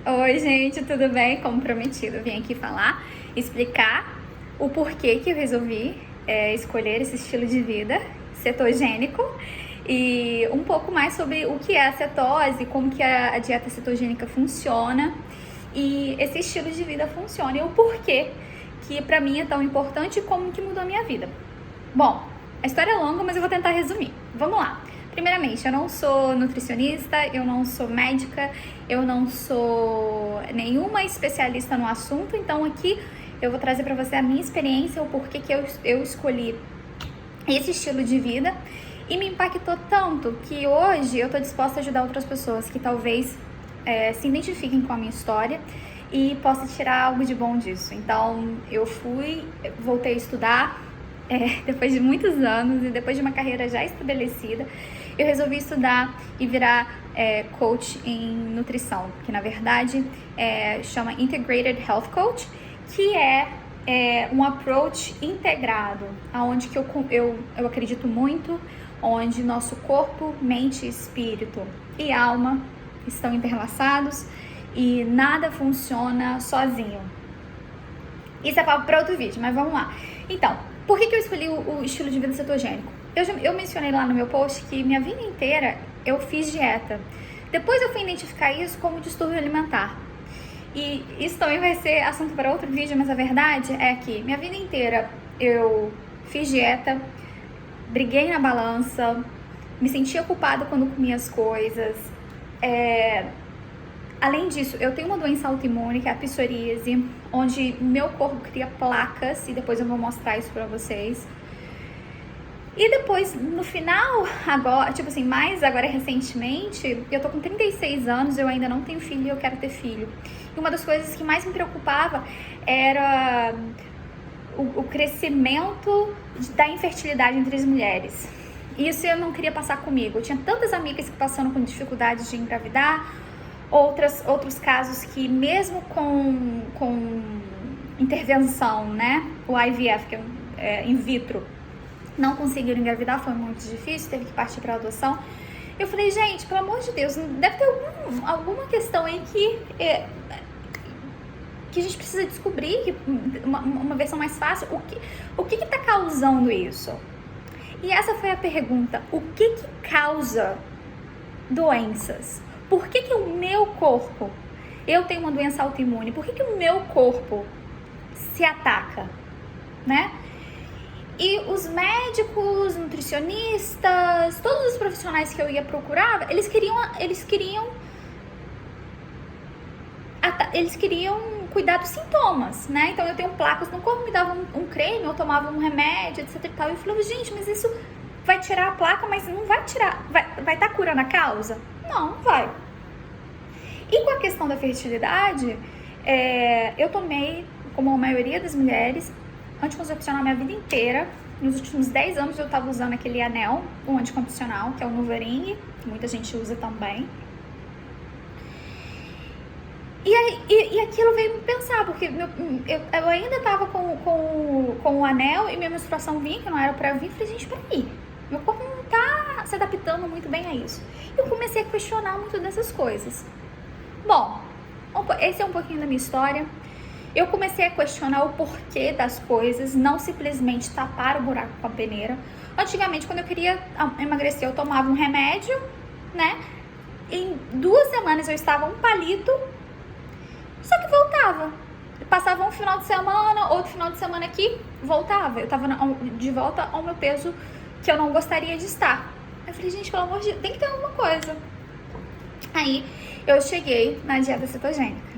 Oi, gente, tudo bem? Como prometido, eu vim aqui explicar o porquê que eu resolvi escolher esse estilo de vida cetogênico e um pouco mais sobre o que é a cetose, como que a dieta cetogênica funciona e esse estilo de vida funciona e o porquê que pra mim é tão importante e como que mudou a minha vida. Bom, a história é longa, mas eu vou tentar resumir. Vamos lá. Primeiramente, eu não sou nutricionista, eu não sou médica, eu não sou nenhuma especialista no assunto, então aqui eu vou trazer para você a minha experiência, o porquê que eu escolhi esse estilo de vida e me impactou tanto que hoje eu tô disposta a ajudar outras pessoas que talvez se identifiquem com a minha história e possa tirar algo de bom disso. Então eu voltei a estudar, depois de muitos anos e depois de uma carreira já estabelecida, eu resolvi estudar e virar coach em nutrição, que na verdade chama Integrated Health Coach, que é um approach integrado, aonde que eu acredito muito, onde nosso corpo, mente, espírito e alma estão interlaçados e nada funciona sozinho. Isso é para outro vídeo, mas vamos lá. Então, por que eu escolhi o estilo de vida cetogênico? Eu mencionei lá no meu post que minha vida inteira eu fiz dieta. Depois eu fui identificar isso como distúrbio alimentar. E isso também vai ser assunto para outro vídeo, mas a verdade é que minha vida inteira eu fiz dieta, briguei na balança, me sentia culpada quando comia as coisas. Além disso, eu tenho uma doença autoimune, que é a psoríase, onde meu corpo cria placas, e depois eu vou mostrar isso pra vocês. E depois, no final, agora, mais agora recentemente, eu tô com 36 anos, eu ainda não tenho filho e eu quero ter filho. E uma das coisas que mais me preocupava era o crescimento da infertilidade entre as mulheres. Isso eu não queria passar comigo. Eu tinha tantas amigas que passando com dificuldades de engravidar, outros casos que mesmo com intervenção, né, o IVF, que é in vitro, não conseguiram engravidar, foi muito difícil, teve que partir para adoção. Eu falei, gente, pelo amor de Deus, deve ter alguma questão aí que a gente precisa descobrir, uma versão mais fácil, o que tá causando isso? E essa foi a pergunta, o que causa doenças? Por que o meu corpo, eu tenho uma doença autoimune, por que o meu corpo se ataca, né? E os médicos, nutricionistas, todos os profissionais que eu ia procurar, eles queriam cuidar dos sintomas, né? Então eu tenho placas no corpo, me davam um creme, eu tomava um remédio, etc e tal. E eu falava, gente, mas isso vai tirar a placa, mas não vai tirar, vai estar curando a causa? Não vai. E com a questão da fertilidade, eu tomei, como a maioria das mulheres, anticoncepcional minha vida inteira. Nos últimos 10 anos eu estava usando aquele anel, o anticoncepcional, que é o NuvaRing, que muita gente usa também. E aquilo veio me pensar, porque eu ainda estava com o anel e minha menstruação vinha, que não era pra vir. Eu falei, gente, peraí, meu corpo não tá se adaptando muito bem a isso. E eu comecei a questionar muito dessas coisas. Bom, esse é um pouquinho da minha história. Eu comecei a questionar o porquê das coisas, não simplesmente tapar o buraco com a peneira. Antigamente, quando eu queria emagrecer, eu tomava um remédio, né? Em 2 semanas eu estava um palito, só que voltava. Passava um final de semana, outro final de semana aqui, voltava. Eu estava de volta ao meu peso que eu não gostaria de estar. Eu falei, gente, pelo amor de Deus, tem que ter alguma coisa. Aí eu cheguei na dieta cetogênica.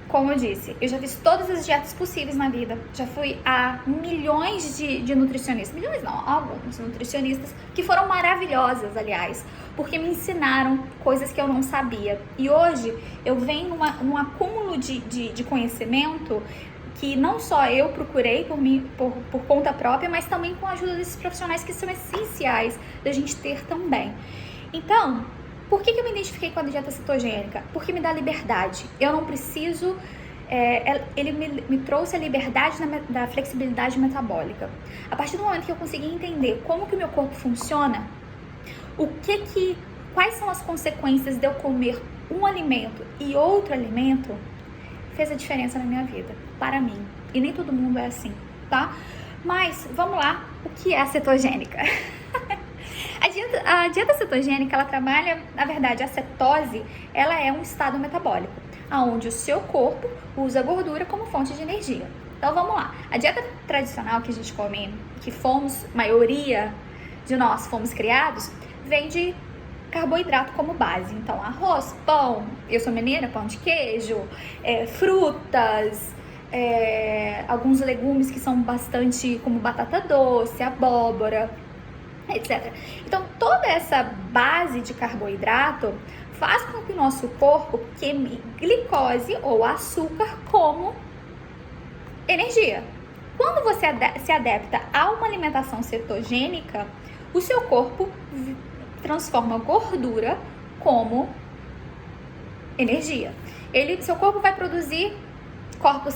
Como eu disse, eu já fiz todas as dietas possíveis na vida. Já fui a milhões de nutricionistas. Milhões não, alguns nutricionistas que foram maravilhosas, aliás, porque me ensinaram coisas que eu não sabia. E hoje eu venho num acúmulo de conhecimento que não só eu procurei por conta própria, mas também com a ajuda desses profissionais que são essenciais da gente ter também. Então, por que eu me identifiquei com a dieta cetogênica? Porque me dá liberdade. Eu não preciso... ele me trouxe a liberdade da flexibilidade metabólica. A partir do momento que eu consegui entender como que o meu corpo funciona, quais são as consequências de eu comer um alimento e outro alimento fez a diferença na minha vida, para mim. E nem todo mundo é assim, tá? Mas, vamos lá, o que é a cetogênica? A dieta cetogênica, ela trabalha, na verdade, a cetose, ela é um estado metabólico, onde o seu corpo usa a gordura como fonte de energia. Então, vamos lá. A dieta tradicional que a gente come, que maioria de nós fomos criados, vem de carboidrato como base. Então, arroz, pão, eu sou mineira, pão de queijo, frutas, alguns legumes que são bastante, como batata doce, abóbora, etc. Então, toda essa base de carboidrato faz com que o nosso corpo queime glicose ou açúcar como energia. Quando você se adapta a uma alimentação cetogênica, o seu corpo transforma gordura como energia. Seu corpo vai produzir corpos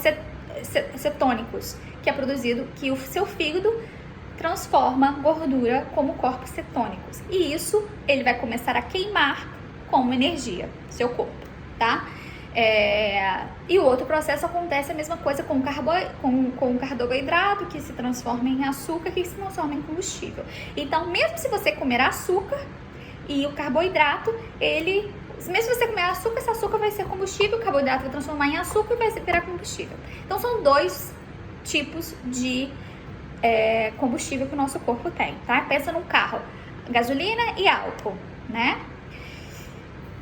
cetônicos, que é produzido, que o seu fígado transforma gordura como corpos cetônicos. E isso ele vai começar a queimar como energia, seu corpo, tá? E o outro processo acontece a mesma coisa com o carboidrato, que se transforma em açúcar, que se transforma em combustível. Então, mesmo se você comer açúcar e o carboidrato, mesmo se você comer açúcar, esse açúcar vai ser combustível, o carboidrato vai transformar em açúcar e vai virar combustível. Então, são dois tipos de combustível que o nosso corpo tem, tá? Pensa num carro, gasolina e álcool, né?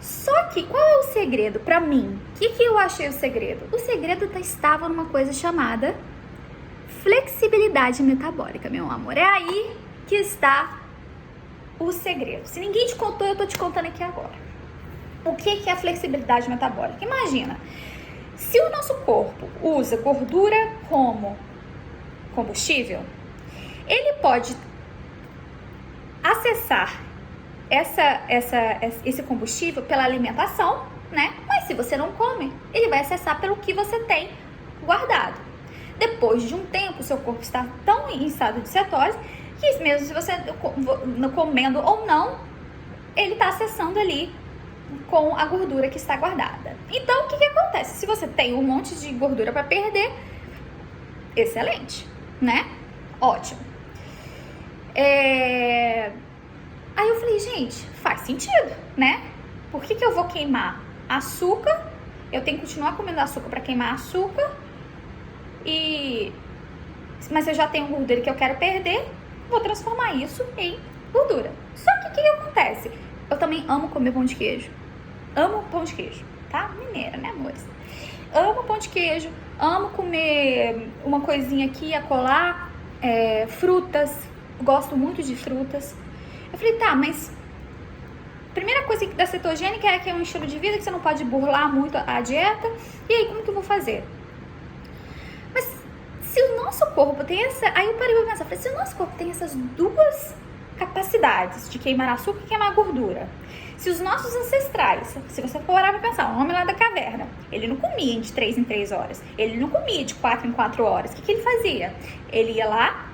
Só que, qual é o segredo pra mim? O que eu achei o segredo? O segredo estava numa coisa chamada flexibilidade metabólica, meu amor. É aí que está o segredo. Se ninguém te contou, eu tô te contando aqui agora. O que é a flexibilidade metabólica? Imagina, se o nosso corpo usa gordura como combustível, ele pode acessar esse combustível pela alimentação, né? Mas se você não come, ele vai acessar pelo que você tem guardado. Depois de um tempo, seu corpo está tão em estado de cetose que mesmo se você comendo ou não, ele está acessando ali com a gordura que está guardada. Então, o que acontece? Se você tem um monte de gordura para perder, excelente, né? Ótimo. Aí eu falei, gente, faz sentido, né? Por que eu vou queimar açúcar? Eu tenho que continuar comendo açúcar para queimar açúcar. Mas eu já tenho gordura que eu quero perder, vou transformar isso em gordura. Só que o que acontece? Eu também amo comer pão de queijo. Amo pão de queijo, tá? Mineira, né, amores? Amo pão de queijo, amo comer uma coisinha aqui, acolá, frutas. Gosto muito de frutas. Eu falei, tá, mas primeira coisa da cetogênica é que é um estilo de vida que você não pode burlar muito a dieta. E aí, como que eu vou fazer? Mas se o nosso corpo tem Aí eu parei pra pensar, falei, se o nosso corpo tem essas duas capacidades de queimar açúcar e queimar gordura, se os nossos ancestrais, se você for parar pra pensar, o homem lá da caverna, ele não comia de 3 em 3 horas, ele não comia de 4 em 4 horas, o que ele fazia? Ele ia lá,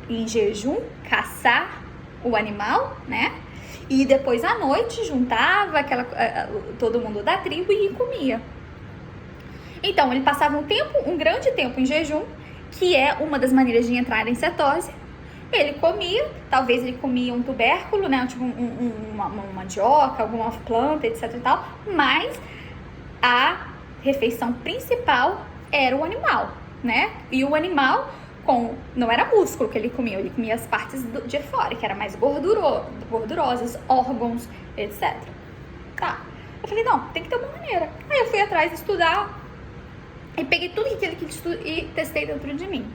em jejum, caçar o animal, né? E depois à noite juntava todo mundo da tribo e comia. Então ele passava um grande tempo em jejum, que é uma das maneiras de entrar em cetose. Ele comia, talvez ele comia um tubérculo, né? Tipo uma mandioca, alguma planta, etc e tal. Mas a refeição principal era o animal, né? E o animal não era músculo que ele comia as partes de fora, que era mais gordurosas, órgãos, etc. Tá. Eu falei, não, tem que ter uma maneira. Aí eu fui atrás de estudar e peguei tudo que estudo e testei dentro de mim,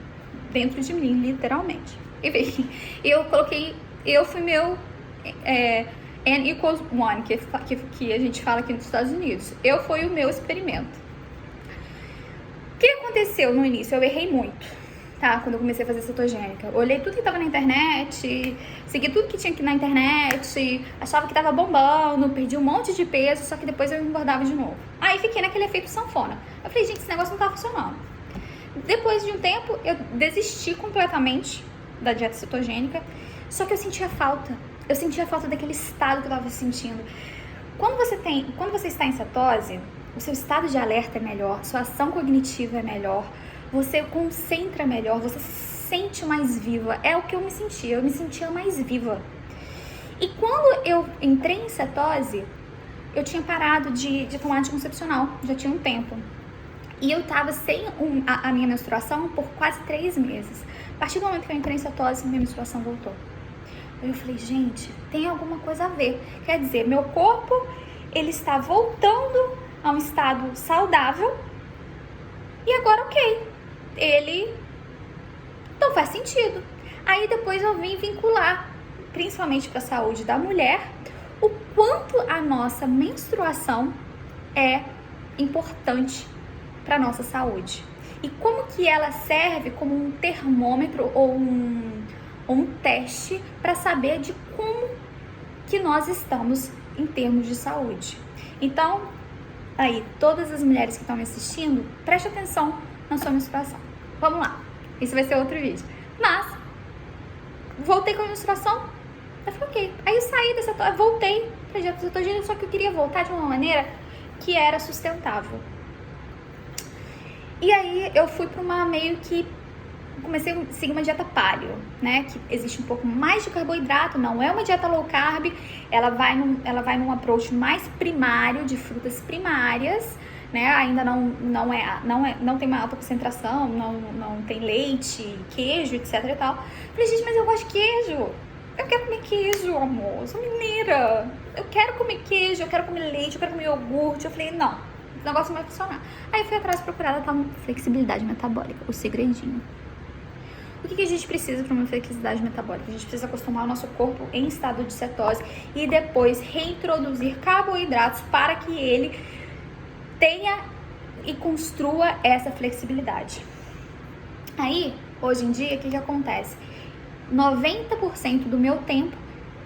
literalmente. E eu fui meu N=1, que a gente fala aqui nos Estados Unidos. Eu fui o meu experimento. O que aconteceu no início? Eu errei muito, tá? Quando eu comecei a fazer cetogênica. Eu olhei tudo que tava na internet, segui tudo que tinha aqui na internet, achava que tava bombando, perdi um monte de peso, só que depois eu engordava de novo. Aí fiquei naquele efeito sanfona. Eu falei, gente, esse negócio não tá funcionando. Depois de um tempo, eu desisti completamente da dieta cetogênica, só que eu sentia falta daquele estado que eu tava sentindo. Quando você está em cetose, o seu estado de alerta é melhor, sua ação cognitiva é melhor, você concentra melhor, você se sente mais viva. É o que eu me sentia mais viva. E quando eu entrei em cetose, eu tinha parado de tomar anticoncepcional, já tinha um tempo. E eu tava sem a minha menstruação por quase 3 meses. A partir do momento que eu entrei em cetose, minha menstruação voltou. Aí eu falei, gente, tem alguma coisa a ver. Quer dizer, meu corpo, ele está voltando a um estado saudável. E agora, ok, ele não faz sentido. Aí depois eu vim vincular, principalmente para a saúde da mulher, o quanto a nossa menstruação é importante para nossa saúde. E como que ela serve como um termômetro ou um teste para saber de como que nós estamos em termos de saúde. Então, aí, todas as mulheres que estão me assistindo, preste atenção na sua menstruação. Vamos lá, esse vai ser outro vídeo. Mas, voltei com a menstruação, eu falei, ok. Aí eu saí dessa, voltei pra dieta cetogênica, só que eu queria voltar de uma maneira que era sustentável. E aí eu fui para uma meio que comecei a seguir uma dieta paleo, né? Que existe um pouco mais de carboidrato, não é uma dieta low carb, ela vai num approach mais primário, de frutas primárias, né? Ainda não tem uma alta concentração, não tem leite, queijo, etc e tal. Falei, gente, mas eu gosto de queijo. Eu quero comer queijo, amor. Eu sou mineira. Eu quero comer queijo, eu quero comer leite, eu quero comer iogurte. Eu falei, não, esse negócio não vai funcionar. Aí fui atrás procurar a flexibilidade metabólica, o segredinho. O que a gente precisa para uma flexibilidade metabólica? A gente precisa acostumar o nosso corpo em estado de cetose e depois reintroduzir carboidratos para que ele tenha e construa essa flexibilidade. Aí, hoje em dia, o que acontece? 90% do meu tempo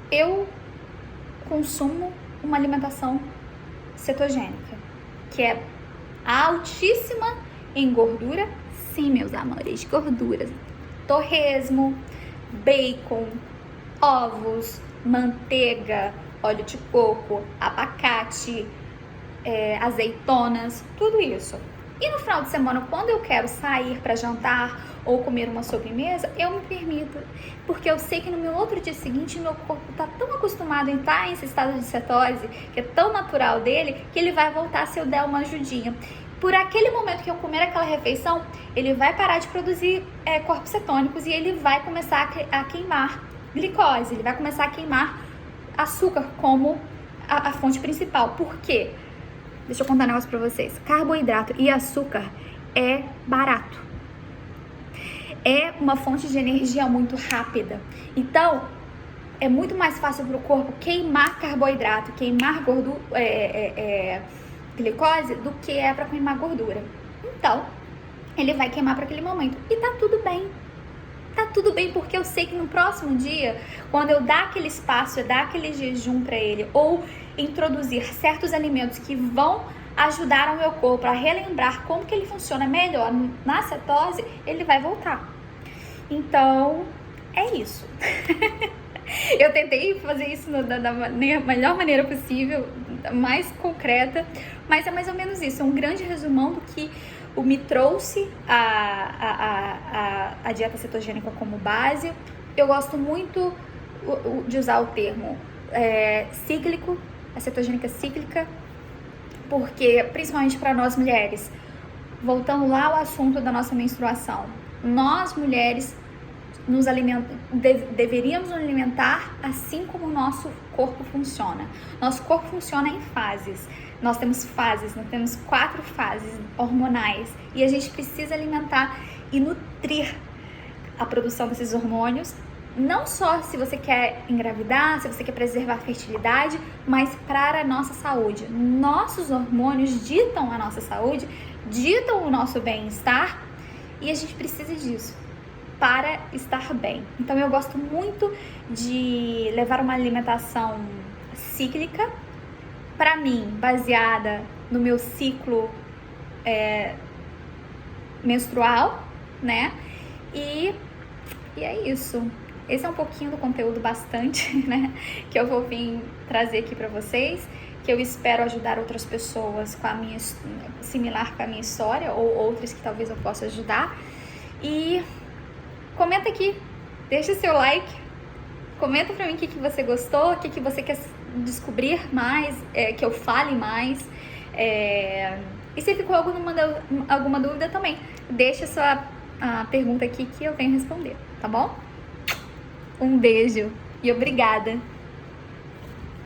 eu consumo uma alimentação cetogênica, que é altíssima em gordura. Sim, meus amores, gorduras. Torresmo, bacon, ovos, manteiga, óleo de coco, abacate, azeitonas, tudo isso. E no final de semana, quando eu quero sair para jantar ou comer uma sobremesa, eu me permito, porque eu sei que no meu outro dia seguinte, meu corpo está tão acostumado em estar nesse estado de cetose, que é tão natural dele, que ele vai voltar se eu der uma ajudinha. Por aquele momento que eu comer aquela refeição, ele vai parar de produzir corpos cetônicos e ele vai começar a queimar glicose, ele vai começar a queimar açúcar como a fonte principal. Por quê? Deixa eu contar um negócio pra vocês. Carboidrato e açúcar é barato. É uma fonte de energia muito rápida. Então, é muito mais fácil pro corpo queimar carboidrato, queimar gordura, glicose, do que é para queimar gordura. Então, ele vai queimar para aquele momento. E tá tudo bem. Tá tudo bem, porque eu sei que no próximo dia, quando eu dar aquele espaço, eu dar aquele jejum para ele, ou introduzir certos alimentos que vão ajudar o meu corpo a relembrar como que ele funciona melhor na cetose, ele vai voltar. Então, é isso. Eu tentei fazer isso da melhor maneira possível, mais concreta, mas é mais ou menos isso, é um grande resumão do que me trouxe a dieta cetogênica como base. Eu gosto muito de usar o termo cíclico, a cetogênica cíclica, porque principalmente para nós mulheres, voltando lá ao assunto da nossa menstruação, nós mulheres deveríamos nos alimentar assim como o nosso corpo funciona. Nosso corpo funciona em fases. Nós temos 4 fases hormonais e a gente precisa alimentar e nutrir a produção desses hormônios, não só se você quer engravidar, se você quer preservar a fertilidade, mas para a nossa saúde. Nossos hormônios ditam a nossa saúde, ditam o nosso bem-estar e a gente precisa disso para estar bem. Então eu gosto muito de levar uma alimentação cíclica, para mim, baseada no meu ciclo menstrual, né? E é isso. Esse é um pouquinho do conteúdo bastante, né? Que eu vou vir trazer aqui para vocês. que eu espero ajudar outras pessoas similar com a minha história, ou outras que talvez eu possa ajudar. E comenta aqui, deixa seu like, comenta pra mim o que você gostou, o que você quer descobrir mais, que eu fale mais. E se ficou alguma dúvida também, deixa sua pergunta aqui que eu venho responder, tá bom? Um beijo e obrigada!